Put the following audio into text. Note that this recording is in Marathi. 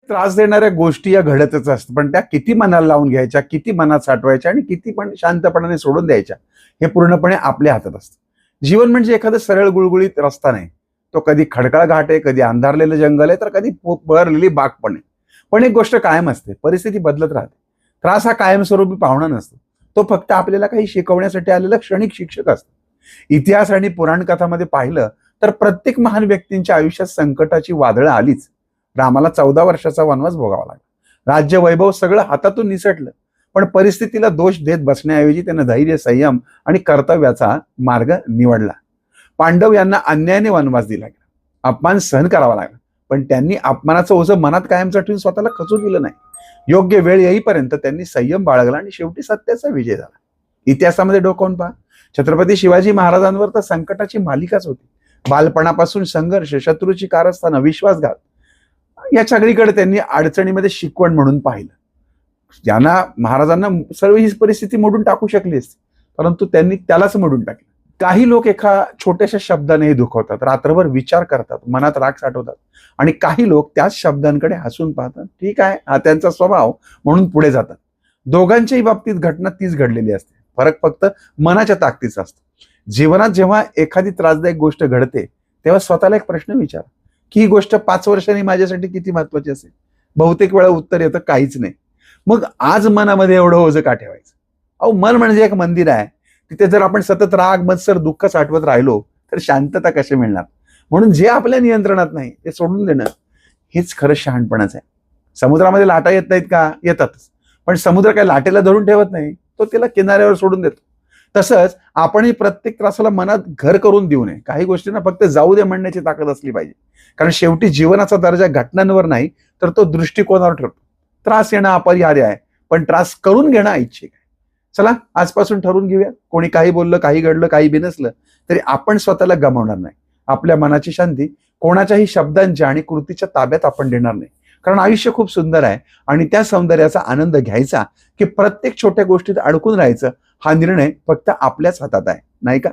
त्रास देणाऱ्या गोष्टी या घडतच असतात, पण त्या किती मनाला लावून घ्यायच्या, किती मनात साठवायच्या आणि किती पण शांतपणाने सोडून द्यायच्या, हे पूर्णपणे आपल्या हातात असतं. जीवन म्हणजे एखादं सरळ गुळगुळीत रस्ता नाही. तो कधी खडकाळ घाट आहे, कधी अंधारलेलं जंगल आहे, तर कधी बहरलेली बाग पण आहे. पण एक गोष्ट कायम असते, परिस्थिती बदलत राहते. त्रास हा कायमस्वरूपी पाहुणा नसतो. तो फक्त आपल्याला काही शिकवण्यासाठी आलेला क्षणिक शिक्षक असतो. इतिहास आणि पुराण कथामध्ये पाहिलं तर प्रत्येक महान व्यक्तींच्या आयुष्यात संकटाची वादळं आलीच. रामाला 14 वर्षाचा वनवास भोगावा लागला. राज्य वैभव सगळं हातातून निसटलं. पण परिस्थितीला दोष देत बसण्याऐवजी त्यानं धैर्य, संयम आणि कर्तव्याचा मार्ग निवडला. पांडव यांना अन्यायाने वनवास दिला गेला, अपमान सहन करावा लागला, पण त्यांनी अपमानाचं ओझं मनात कायमचं ठेवून स्वतःला खचू दिलं नाही. योग्य वेळ येईपर्यंत त्यांनी संयम बाळगला आणि शेवटी सत्याचा विजय झाला. इतिहासामध्ये डोकावून पहा, छत्रपती शिवाजी महाराजांवर तर संकटाची मालिकाच होती. बालपणापासून संघर्ष, शत्रूची कारस्थानं, विश्वासघात, या सगळीकडे त्यांनी अडचणीमध्ये शिकवण म्हणून पाहिलं. ज्यांना महाराजांना सर्व ही परिस्थिती मोडून टाकू शकली असती, परंतु त्यांनी त्यालाच मोडून टाकलं. काही लोक एका छोट्याशा शब्दानेही दुखवतात, रात्रभर विचार करतात, मनात राग साठवतात, आणि काही लोक त्याच शब्दांकडे हसून पाहतात, ठीक आहे हा त्यांचा स्वभाव, म्हणून पुढे जातात. दोघांच्याही बाबतीत घटना तीच घडलेली असते. फरक फक्त मनाच्या ताकदीचा असतो. जीवनात जेव्हा एखादी त्रासदायक गोष्ट घडते तेव्हा स्वतःला एक प्रश्न विचार की ही गोष्ट 5 वर्षांनी माझ्यासाठी किती महत्वाची असेल. बहुतेक वेळा उत्तर येतं काहीच नाही. मग आज मनामध्ये एवढं ओझं का ठेवायचं? अहो, मन म्हणजे एक मंदिर आहे. तिथे जर आपण सतत राग, मत्सर, दुःख साठवत राहिलो तर शांतता कशी मिळणार? म्हणून जे आपल्या नियंत्रणात नाही ते सोडून देणं हेच खरं शहाणपणाच आहे. समुद्रामध्ये लाटा येत नाहीत का? येतातच. पण समुद्र काय लाटेला धरून ठेवत नाही, तो त्याला किनाऱ्यावर सोडून देतो. तसंच आपणही प्रत्येक त्रासाला मनात घर करून देऊ नये. काही गोष्टींना फक्त जाऊ दे म्हणण्याची ताकद असली पाहिजे. कारण शेवटी जीवनाचा दर्जा घटनांवर नाही तर तो दृष्टिकोनावर ठरतो. त्रास येणं अपरिहार्य आहे, पण त्रास करून घेणं ऐच्छिक आहे. चला आजपासून ठरवून घेऊया, कोणी काही बोललं, काही घडलं, काही बिनसलं तरी आपण स्वतःला गमावणार नाही. आपल्या मनाची शांती कोणाच्याही शब्दांच्या आणि कृतीच्या ताब्यात आपण देणार नाही. कारण आयुष्य खूप सुंदर आहे आणि त्या सौंदर्याचा आनंद घ्यायचा की प्रत्येक छोट्या गोष्टीत अडकून राहायचं, हा निर्णय फक्त आपल्याच हातात आहे, नाही का?